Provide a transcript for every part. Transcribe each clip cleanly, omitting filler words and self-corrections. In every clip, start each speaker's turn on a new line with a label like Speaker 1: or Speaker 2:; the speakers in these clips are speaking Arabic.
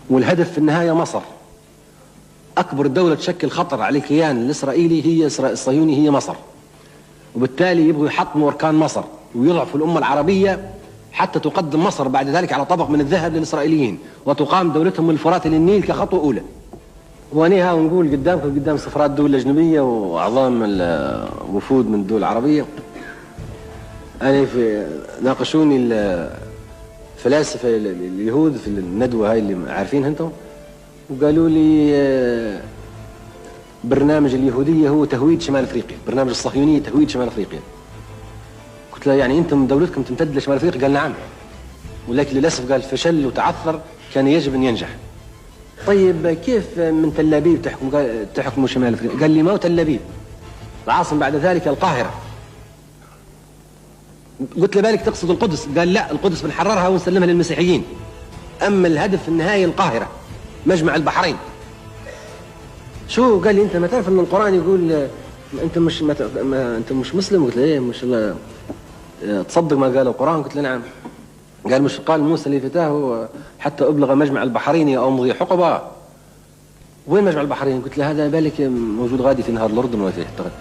Speaker 1: والهدف في النهاية مصر. أكبر دولة تشكل خطر على الكيان الإسرائيلي هي الصهيوني، هي مصر، وبالتالي يبغوا يحطموا أركان مصر ويضعفوا الأمة العربية حتى تقدم مصر بعد ذلك على طبق من الذهب للإسرائيليين وتقام دولتهم من الفرات للنيل كخطوة أولى. وأنا ونقول قدامكم قدام سفارات الدول الأجنبية وأعظام الوفود من الدول العربية، أنا ناقشوني الفلاسفة اليهود في الندوة هاي اللي عارفينها أنتم، وقالوا لي برنامج اليهودية هو تهويد شمال أفريقيا، برنامج الصهيونية تهويد شمال أفريقيا. قلت له يعني أنتم دولتكم تمتد لشمال أفريقيا؟ قال نعم، ولكن للأسف قال فشل وتعثر، كان يجب أن ينجح. طيب كيف من تل أبيب تحكموا شمال أفريقيا؟ قال لي ما هو تل أبيب، العاصمة بعد ذلك القاهرة. قلت له بالك تقصد القدس؟ قال لا، القدس بنحررها ونسلمها للمسيحيين، أما الهدف في النهاية القاهرة مجمع البحرين. شو؟ قال لي أنت ما تعرف أن القرآن يقول أنت مش مسلم؟ قلت له إيه مش الله تصدق ما قال القرآن؟ قلت له نعم. قال مش قال موسى لفتاه حتى أبلغ مجمع البحرين أو أمضي حقبة؟ وين مجمع البحرين؟ قلت له هذا بالك موجود غادي في نهر الأردن ولا أعتقد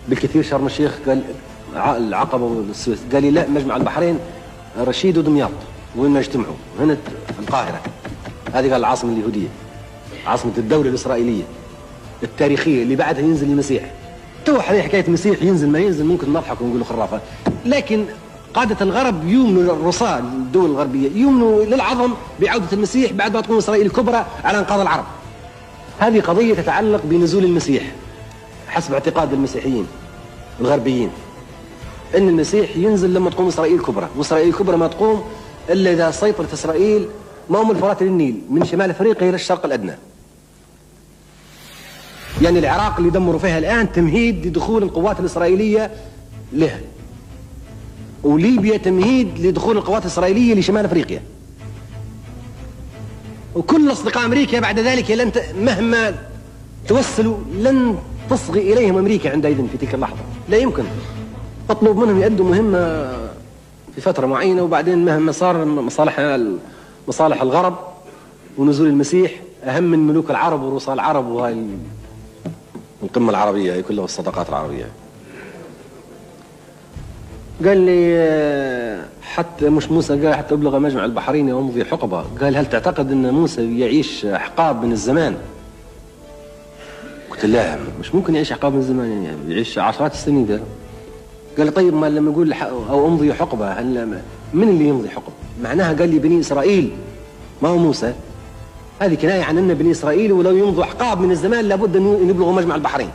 Speaker 1: بالكثير شرم الشيخ. قال العقبة والسويس. قال لي لا، مجمع البحرين رشيد ودمياط، وين ما يجتمعوا هنا القاهرة. هذه قال العاصمة اليهودية، عاصمة الدولة الإسرائيلية التاريخية اللي بعدها ينزل المسيح. تو حكاية المسيح ينزل ما ينزل ممكن نضحك ونقول خرافة، لكن قادة الغرب يؤمنوا، الرصاة الدول الغربية يؤمنوا للعظم بعودة المسيح بعد ما تقوم إسرائيل الكبرى على إنقاذ العرب. هذه قضية تتعلق بنزول المسيح حسب اعتقاد المسيحيين الغربيين، أن المسيح ينزل لما تقوم إسرائيل الكبرى، وإسرائيل الكبرى ما تقوم إلا إذا سيطرت إسرائيل ما هم الفرات للنيل من شمال أفريقيا إلى الشرق الأدنى. يعني العراق اللي دمروا فيها الآن تمهيد لدخول القوات الإسرائيلية لها، وليبيا تمهيد لدخول القوات الإسرائيلية لشمال أفريقيا، وكل أصدقاء أمريكا بعد ذلك مهما توسلوا لن تصغي إليهم أمريكا عندئذ في تلك اللحظة، لا يمكن. تطلب منهم يؤدوا مهمة في فترة معينة، وبعدين مهما صار مصالح الغرب ونزول المسيح أهم من ملوك العرب ورؤساء العرب وهاي القمة العربية هي كلها والصداقات العربية. قال لي حتى مش موسى، قال حتى أبلغ مجمع البحرين وأمضي حقبة. قال هل تعتقد أن موسى يعيش أحقاب من الزمان؟ قلت لا، مش ممكن يعيش أحقاب من الزمان، يعني يعيش عشرات السنين ده. قال لي طيب ما لما يقول أو أمضي حقبة، هل من اللي يمضي حقبة؟ معناها قال لي بني إسرائيل، ما هو موسى. هذه كناية عن أن بني إسرائيل ولو يمضوا أحقاب من الزمان لابد أن يبلغوا مجمع البحرين،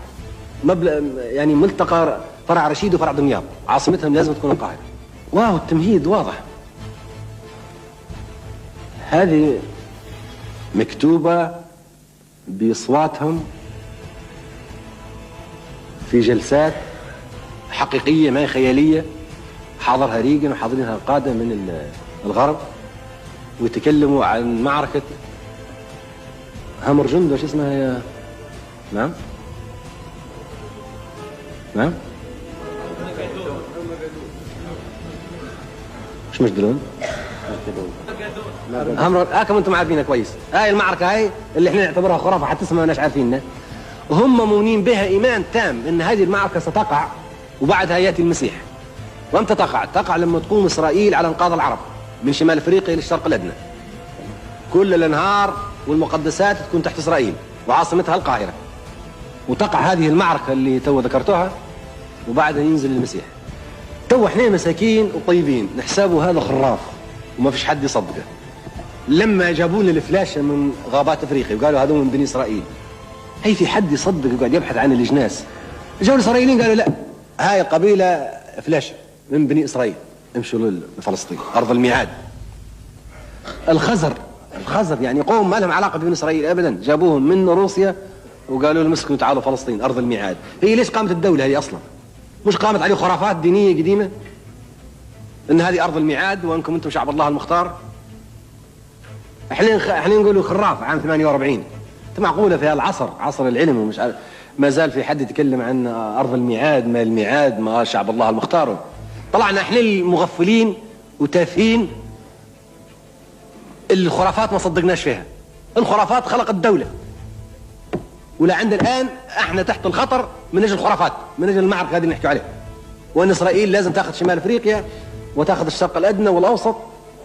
Speaker 1: يعني ملتقى فرع رشيد وفرع دمياط، عاصمتهم لازم تكون القاهرة. واو، التمهيد واضح. هذه مكتوبة بأصواتهم في جلسات حقيقية ما خيالية، حاضرها ريغن وحاضرينها القادة من الغرب، ويتكلموا عن معركة هامرجند، وش اسمها يا نعم نعم مش مجدلون كم انتم عارفينها كويس. هاي المعركة هاي اللي احنا نعتبرها خرافة حتى اسمها ماناش عارفينها، وهم مؤمنين بها إيمان تام ان هذه المعركة ستقع وبعدها يأتي المسيح. وامتى تقع؟ تقع لما تقوم إسرائيل على إنقاذ العرب من شمال أفريقيا للشرق الأدنى. كل الأنهار والمقدسات تكون تحت إسرائيل وعاصمتها القاهرة، وتقع هذه المعركة اللي تو ذكرتها وبعدها ينزل المسيح. تو احنا مساكين وطيبين نحسابه هذا خراف وما فيش حد يصدقه. لما جابوا لنا الفلاشة من غابات أفريقيا وقالوا هذول من بني إسرائيل، هي في حد يصدق وقاعد يبحث عن الإجناس؟ جاوا الإسرائيليين قالوا لا، هاي قبيلة فلاشة من بني إسرائيل، امشوا لفلسطين أرض الميعاد. الخزر يعني قوم ما لهم علاقة ببني إسرائيل أبدا، جابوهم من روسيا وقالوا لهم اسكنوا تعالوا فلسطين أرض الميعاد. هي ليش قامت الدولة هذه أصلا؟ مش قامت عليه خرافات دينية قديمة إن هذه أرض الميعاد وأنكم أنتم شعب الله المختار؟ احنا نقولوا خراف عام 48. انت معقولة في هالعصر، عصر العلم ومش عارف، ما زال في حد يتكلم عن أرض الميعاد، ما الميعاد، ما شعب الله المختار؟ طلعنا احنا المغفلين وتافهين، الخرافات ما صدقناش فيها. الخرافات خلقت دولة، ولا عند الآن احنا تحت الخطر من أجل الخرافات، من أجل المعركة هذه اللي نحكي عليها، وأن إسرائيل لازم تأخذ شمال أفريقيا وتأخذ الشرق الأدنى والأوسط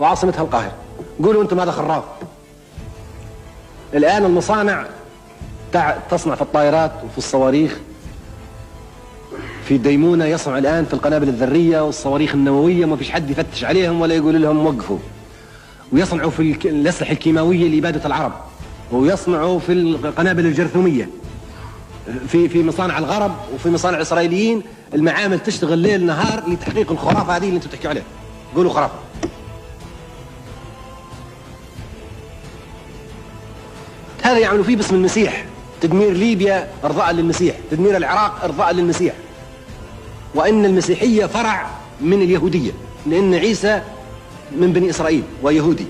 Speaker 1: وعاصمتها القاهرة. قولوا أنتم هذا خراف. الآن المصانع تصنع في الطائرات وفي الصواريخ، في ديمونة يصنع الآن في القنابل الذرية والصواريخ النووية، ما فيش حد يفتش عليهم ولا يقول لهم وقفوا. ويصنعوا في الأسلحة الكيماوية لإبادة العرب، ويصنعوا في القنابل الجرثومية في مصانع الغرب وفي مصانع الإسرائيليين. المعامل تشتغل ليل نهار لتحقيق الخرافة هذه اللي انتم بتحكوا عليها. قولوا خرافة. هذا يعملوا فيه باسم المسيح، تدمير ليبيا ارضاء للمسيح، تدمير العراق ارضاء للمسيح، وان المسيحيه فرع من اليهوديه، لان عيسى من بني اسرائيل ويهودي.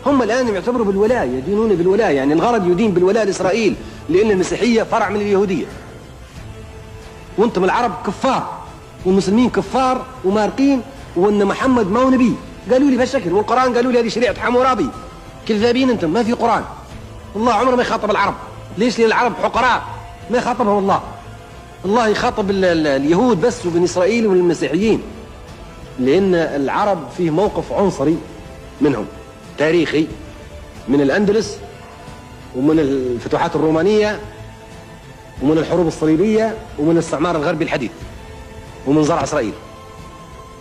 Speaker 1: هم الان يعتبروا بالولايه، يدينون بالولايه، يعني الغرب يدين بالولايه لاسرائيل لان المسيحيه فرع من اليهوديه. وانتم العرب كفار والمسلمين كفار ومارقين، وان محمد ما هو نبي. قالوا لي بهالشكل، والقران قالوا لي هذه شريعه حمورابي. كذابين انتم، ما في قران. الله عمره ما يخاطب العرب. ليش؟ لأن العرب حقراء، ما يخاطبهم الله. الله يخاطب اليهود بس وبني إسرائيل والمسيحيين، لأن العرب فيه موقف عنصري منهم تاريخي، من الأندلس ومن الفتوحات الرومانية ومن الحروب الصليبية ومن الاستعمار الغربي الحديث ومن زرع إسرائيل.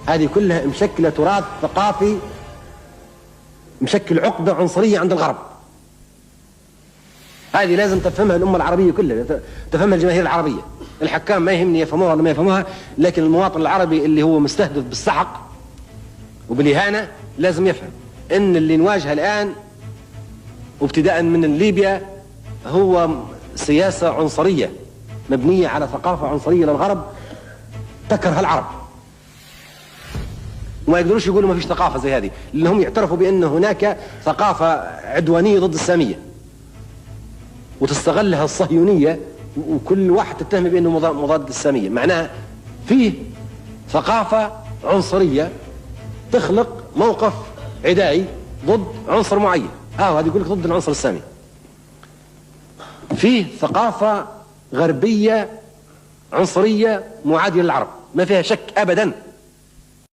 Speaker 1: هذه كلها مشكلة تراث ثقافي، مشكل عقدة عنصرية عند الغرب. هذه لازم تفهمها الأمة العربية كلها، تفهمها الجماهير العربية. الحكام ما يهمني يفهموها ولا ما يفهموها، لكن المواطن العربي اللي هو مستهدف بالسحق وبالإهانة لازم يفهم إن اللي نواجهه الآن وابتداء من ليبيا هو سياسة عنصرية مبنية على ثقافة عنصرية للغرب تكره العرب. وما يقدروش يقولوا ما فيش ثقافة زي هذه، لأنهم يعترفوا بأن هناك ثقافة عدوانية ضد السامية وتستغلها الصهيونية، وكل واحد تتهم بأنه مضاد للسامية. معناها فيه ثقافة عنصرية تخلق موقف عدائي ضد عنصر معين. هذا يقول لك ضد العنصر السامي. فيه ثقافة غربية عنصرية معادية للعرب، ما فيها شك أبدا.